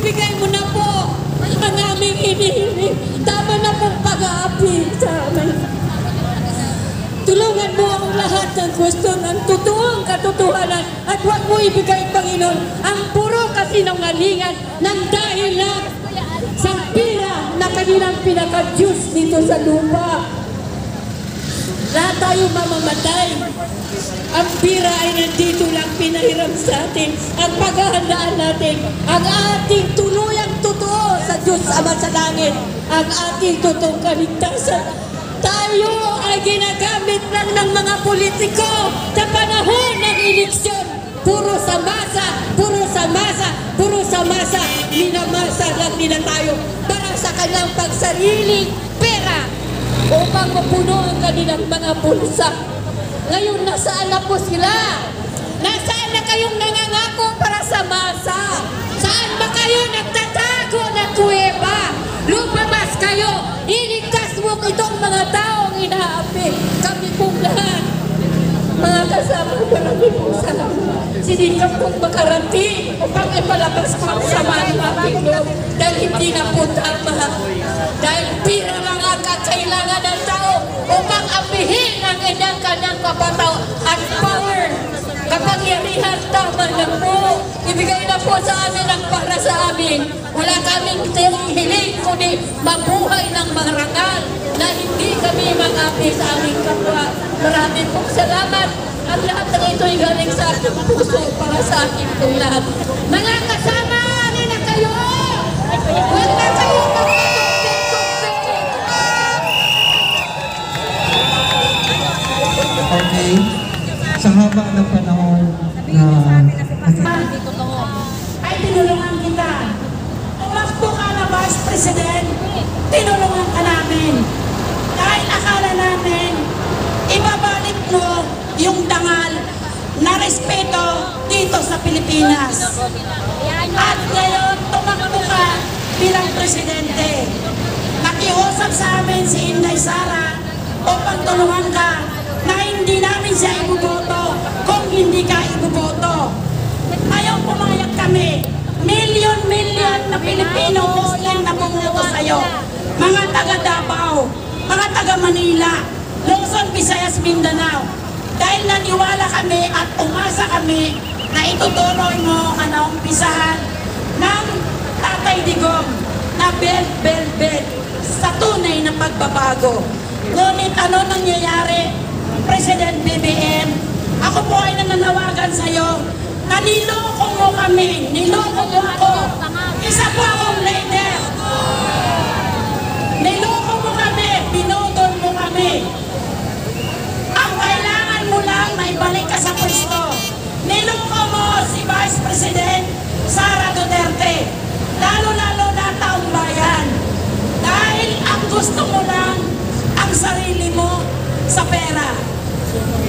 ibigay mo na po ang aming hinihiling. Tama na pong pag-aapi sa amin. Tulungan mo ang lahat ng gusto ng totoong katotohanan at huwag mo ibigay, Panginoon, ang puro kasinungalingan ng dahil lang sa pira na kanilang pinaka-Diyos dito sa lupa. Lahat tayo mamamatay. Ang pira ay nandito lang pinahiram sa atin. Ang paghahandaan natin, ang ating tuluyang totoo sa Diyos Ama sa Langit, ang ating totoong kaligtasan. Tayo ay ginagamit lang ng mga politiko sa panahon ng eleksyon. Puro sa masa, puro sa masa, puro sa masa. Minamasa lang nila tayo para sa kanilang pagsariling pera upang mapuno ang kanilang mga bulsa. Ngayon, nasaan na po sila? Nasaan na kayong nangangako para sa masa? Saan ba kayo nagtatago ng kuweba? Lumabas kayo! Iligtas mo itong mga taong inaapi. Kami pong lahat, mga kasama, marami pong salamat. Sinikap kong makarating upang ipalabas ko ang sama ng aking loob dahil hindi na po tama. Dahil pira lang ang kakailangan ng tao upang apihin ang kanyang kapataw at power. Kapangyarihan, tama na po. Ibigay na po sa amin ang para sa amin. Wala kaming hiling kundi mabuhay ng marangal na hindi kami mag-api sa aming kapwa. Maraming pong salamat. At lahat ng ito'y galing sa aking puso para sa aking pong lahat. Mga kasama, ano na kayo? Huwag na kayo magpatumpik-tumpik. Okay. Sa haba ng panahon na ay tinulungan kita. Umakbo ka na Vice President, tinulungan ka namin. Dahil akala namin, ibabalik mo yung dangal na respeto dito sa Pilipinas. At ngayon, tumakbo ka bilang presidente. Nakiusap sa amin si Inday Sara upang tulungan ka na hindi namin siya ibuboto kung hindi ka ibuboto. Ayaw pumayag kami. Milyon-milyon na Pilipino Muslim na bumuto sa'yo. Mga taga Davao, mga taga Manila, Luzon, Visayas, Mindanao. Dahil naniwala kami at umasa kami na itutuloy mo ang naumpisahan ng Tatay Digong na bel sa tunay na pagbabago. Ngunit ano nangyayari, President BBM, ako po ay nananawagan sa'yo na niloko mo kami, niloko mo ako. Isa po akong leader. Niloko mo kami, binudol mo kami. Ang kailangan mo lang na ibalik ka sa pwesto. Niloko mo si Vice President Sara Duterte, lalo-lalo na taong bayan. Dahil ang gusto mo lang ang sarili mo sa pera.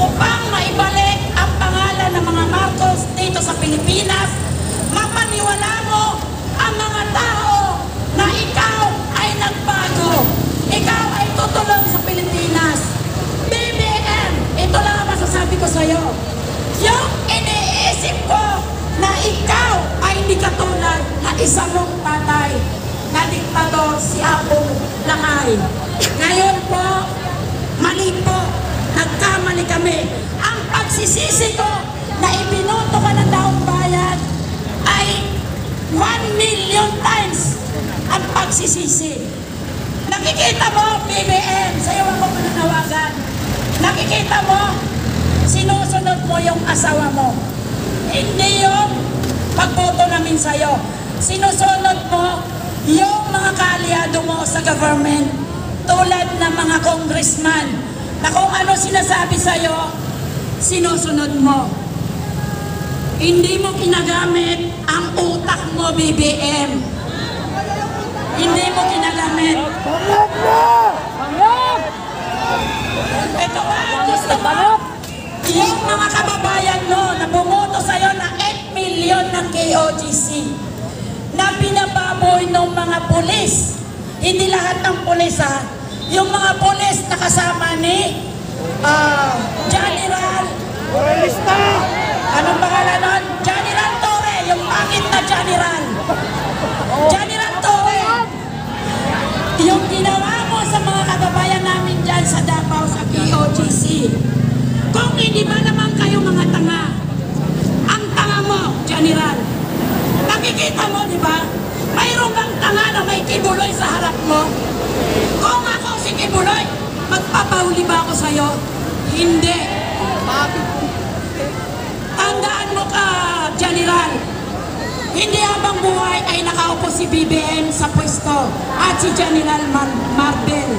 Upang maibalik ang pangalan ng mga Marcos dito sa Pilipinas, mapaniwala mo ang mga tao na ikaw ay nagbago. Ikaw ay tutulong sa Pilipinas. BBM, ito lang ang masasabi ko sa'yo. Yung iniisip ko na ikaw ay hindi katulad na isa mong tatay na diktador si Apong Langay. Ngayon po, mali po. Nagkamali kami. Ang pagsisisi ko na ibinoto ka ng taong bayan ay 1 million times ang pagsisisi. Nakikita mo, BBM, sa'yo ako mananawagan. Nakikita mo, sinusunod mo yung asawa mo. Hindi yung pagboto namin sa'yo. Sinusunod mo yung mga kaalyado mo sa government tulad ng mga congressman na kung ano sinasabi sa'yo, sinusunod mo. Hindi mo ginagamit ang utak mo, BBM. Hindi mo ginagamit. Ito ba, gusto mo? Yung mga kababayan mo na bumoto sa'yo na 8 million ng KOGC na binababoy ng mga pulis. Hindi lahat ng pulis, ha? Yung mga pulis na kasama ni General Anong pangalan nun? General Torre, yung pangit na General. General Torre, yung ginawa mo sa mga kababayan namin dyan sa Davao, sa POGC, kung hindi ba naman kayo mga tanga, ang tanga mo, General, nakikita mo, di ba? Mayroong kang tanga na may Kibuloy sa harap mo. Kung ako si Kibuloy, magpapahuli ba ako sa'yo? Hindi. Tandaan mo ka, General, hindi habang buhay ay nakaupo si BBM sa pwesto at si General Marbel.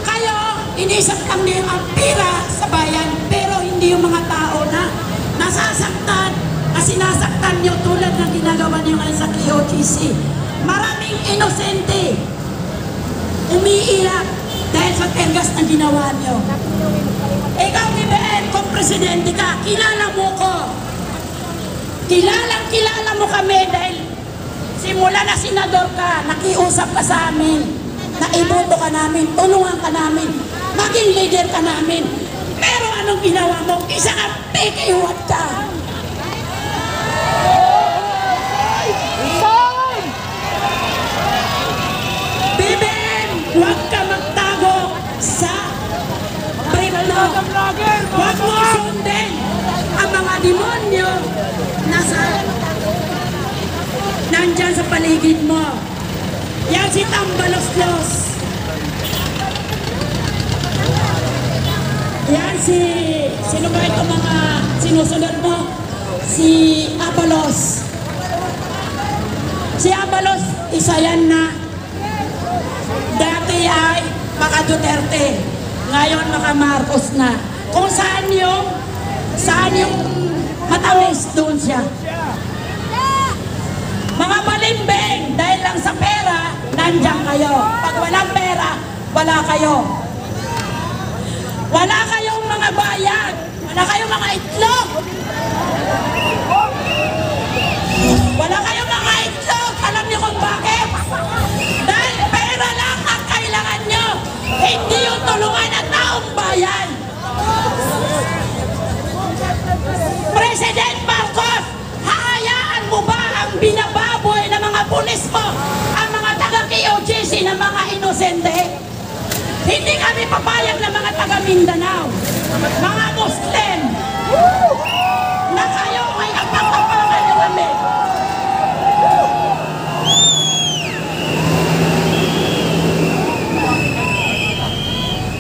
Kayo, inisip lang niyo ang pira sa bayan, pero hindi yung mga tao na nasasaktan, na sinasaktan niyo tulad ng ginagawa niyo ngayon sa KOGC. Maraming inosente umiiyak dahil sa tergas na ginawa niyo. Ikaw, BBM, kung presidente ka, kilala mo ko. Kilala mo kami dahil simula na senador ka, nakiusap ka sa amin, naiboto ka namin, tulungan ka namin, maging leader ka namin. Pero anong ginawa mo? Isa ka pekihuat ka. BBM, huwag ka magtago sa brief mo. Huwag mo sundin ang mga demonyo nandyan sa paligid mo. Yan si Tambaloslos. Yan sino ba ito mga sinusunod mo? Si Abalos. Si Abalos, isa yan na dati ay maka Duterte, ngayon maka Marcos na. Kung saan yung matamis, doon siya. Mga balimbing, dahil lang sa pera, nandiyan kayo. Pag walang pera, wala kayo. Wala kayong mga bayan. Wala kayong mga itlog. Wala kayong mga itlog. Alam niyo kung bakit? Dahil pera lang ang kailangan niyo. Hindi yung tulungan ng taong bayan. President Marcos, hayaan mo ba ang binababoy ng mga pulis mo, ang mga taga-KOGC na mga inosente? Hindi kami papayag ng mga taga-Mindanao, mga Muslim, na kayo ay apang-apangan nyo kami.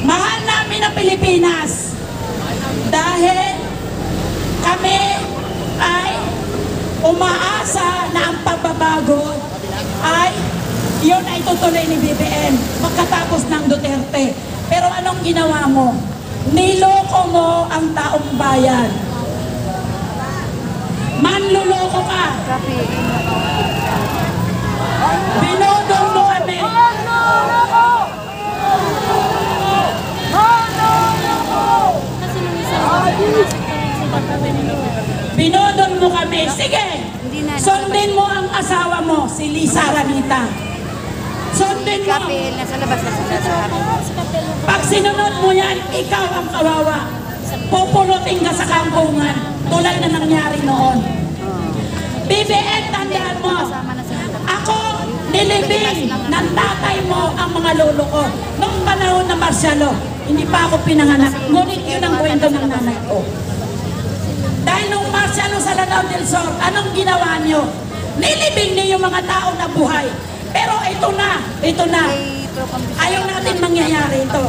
Mahal namin ang Pilipinas dahil kami ay umaasa na ang pagbabago ay yun ay tutuloy ni BBM pagkatapos ng Duterte. Pero anong ginawa mo? Niloko mo ang taong bayan. Manluloko ka. Binodong mo kami. Binodon mo kami. Sige, sundin mo ang asawa mo, si Lisa Ranita. Sundin mo. Pag sinunod mo yan, ikaw ang kawawa. Pupulutin ka sa kampungan, tulad na nangyari noon. BBM, tandaan mo, ako nilibing ng tatay mo ang mga lolo ko. Noong panahon na Marcialo, hindi pa ako pinanganak. Ngunit yun ang kwento ng nanay ko. Dahil nung Marcialo sa Lanao del Sur, anong ginawa niyo? Nilibing niyo yung mga tao na buhay. Pero ito na. Ayaw natin mangyayari ito.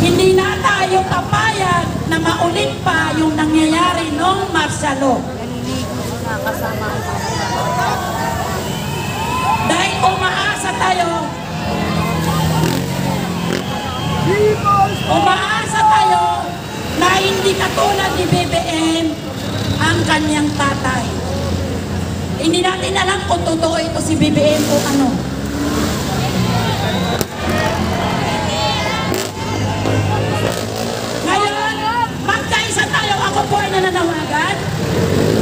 Hindi na tayo papayag na maulit pa yung nangyayari nung Marcialo. Dahil umaasa tayo na hindi katulad ni BBM ang kanyang tatay. Hindi natin alam kung totoo ito si BBM o ano. Ngayon, magkaisa tayo. Ako po ay nananawagan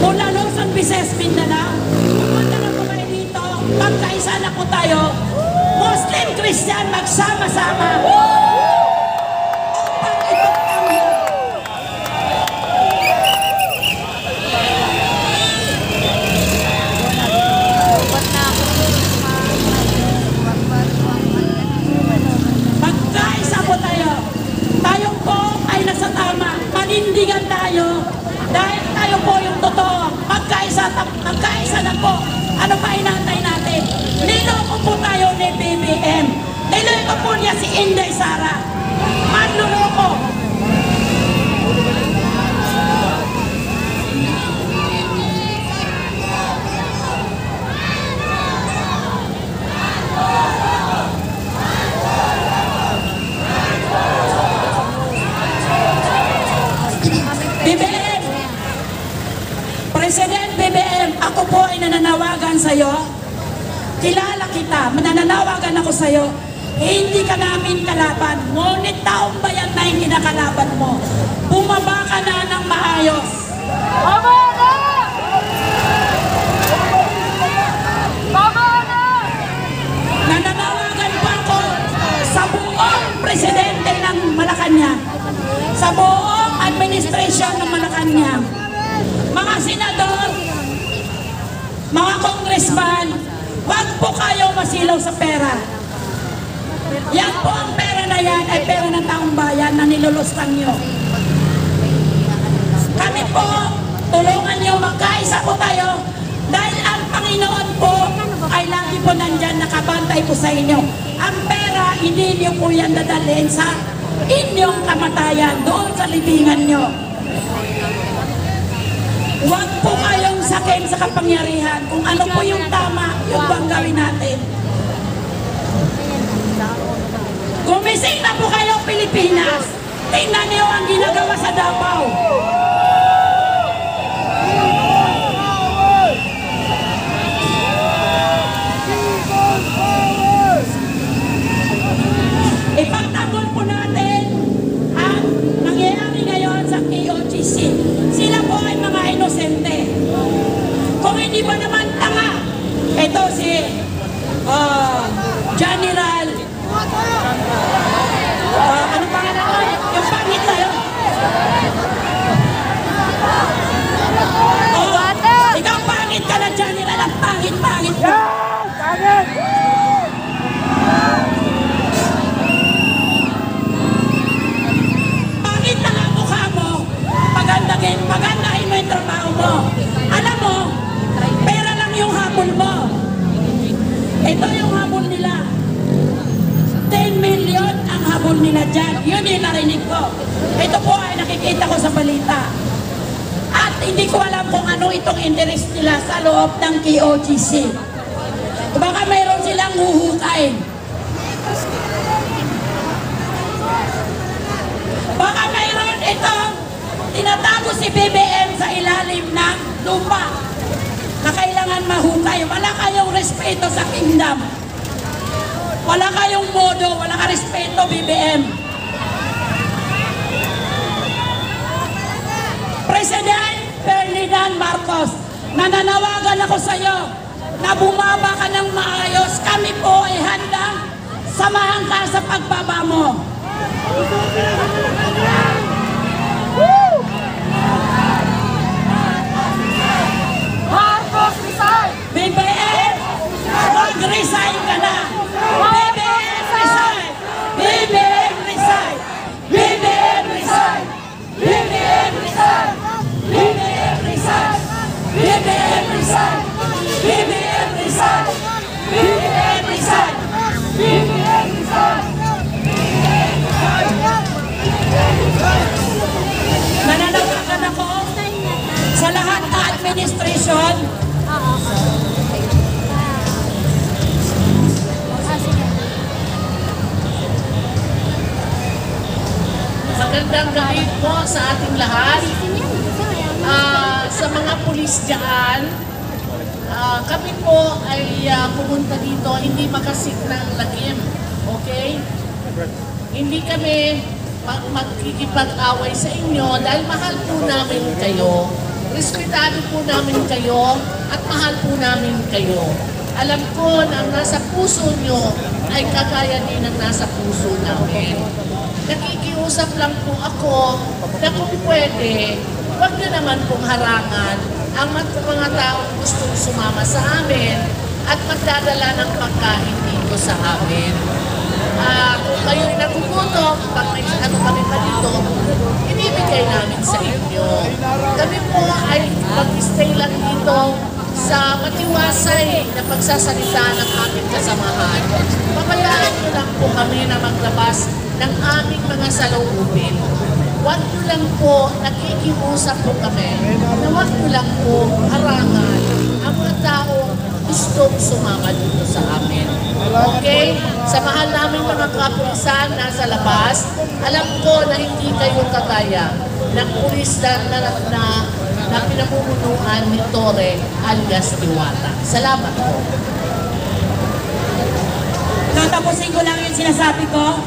mula Luzon, Visayas, Mindanao. Pumunta na po kayo dito. Magkaisa na po tayo. Muslim, Christian, magsama-sama. sa'yo. Kilala kita, manananawagan ako sa'yo. Hindi ka namin kalaban, ngunit taong bayan na yung kinakalaban mo. Bumaba ka na ng maayos. Tama na! Tama na! Nananawagan pa ako sa buong presidente ng Malacanang, sa buong administrasyon ng Malacanang, mga senador, mga congressman, huwag po kayo masilaw sa pera. Yan po ang pera na yan ay pera ng taong bayan na nilulustang nyo. Kami po, tulungan nyo, magkaisa po tayo dahil ang Panginoon po ay lagi po nandyan, nakabantay po sa inyo. Ang pera, hindi nyo po yan dadalhin sa inyong kamatayan, doon sa libingan nyo. Huwag po kayong sakin sa kapangyarihan. Kung ano po yung tama, yung bang gawin natin. Gumising na po kayo, Pilipinas. Tingnan niyo ang ginagawa sa Davao. Ipagtanggol po natin ang nangyayari ngayon sa KOGC. Sila po ay mga inosente. Kung hindi ba naman tanga, ito si General ano pangalan ko? Yung pangit na yun. Ikaw pangit ka na, General. Ang pangit-pangit mo. Pangit na ang mukha mo. Pagandahin mo yung trabaho mo. Alam mo, pera lang yung habol mo. Ito yung habol nila. 10 million ang habol nila dyan. Yun yung narinig ko. Ito po ay nakikita ko sa balita. At hindi ko alam kung ano itong interest nila sa loob ng KOGC. Baka mayroon silang huhukay. Baka mayroon itong tinatago si BBM sa ilalim ng lupa na kailangan mahukay. Wala kayong respeto sa kingdom. Wala kayong modo, wala ka respeto, BBM. President Ferdinand Marcos, nananawagan ako sa iyo na bumaba ka ng maayos. Kami po ay handang samahan ka sa pagbaba mo. Marcos, resign! BBM, mag-resign ka na! BBM, resign! BBM, resign! BBM, resign! BBM, resign! BBM, resign! BBM, resign! BBM, resign! BBM, resign! BBM, resign! Nananawagan ako sa lahat ng administrasyon. Magandang gabi po sa ating lahat. Sa mga pulis dyan, kami po ay pumunta dito, hindi makasit ng lagim. Okay? Hindi kami magkikipag-away sa inyo dahil mahal po namin kayo. Respetado po namin kayo at mahal po namin kayo. Alam ko na ang nasa puso nyo ay kagaya din ang nasa puso namin. Nakikiusap lang po ako na kung pwede, huwag nyo naman pong harangan ang mga taong gustong sumama sa amin at magdadala ng pagkain dito sa amin. Kung kayo'y nagugutom, pag may ano kami pa dito, ibibigay namin sa inyo. Kami po ay mag-stay lang dito sa matiwasay na pagsasalita ng aming kasamahan. Pabayaan nyo lang po kami na maglabas ng aming mga saloobin. Huwag nyo lang po, nakikiusap po kami, na huwag nyo lang po harangan ang mga taong gustong sumama dito sa amin. Okay? Sa mahal namin mga kapulisan nasa labas, alam ko na hindi kayo kagaya ng pulis na na pinamumunuan ni Torre alias Diwata. Salamat po. Tatapusin ko lang yung sinasabi ko.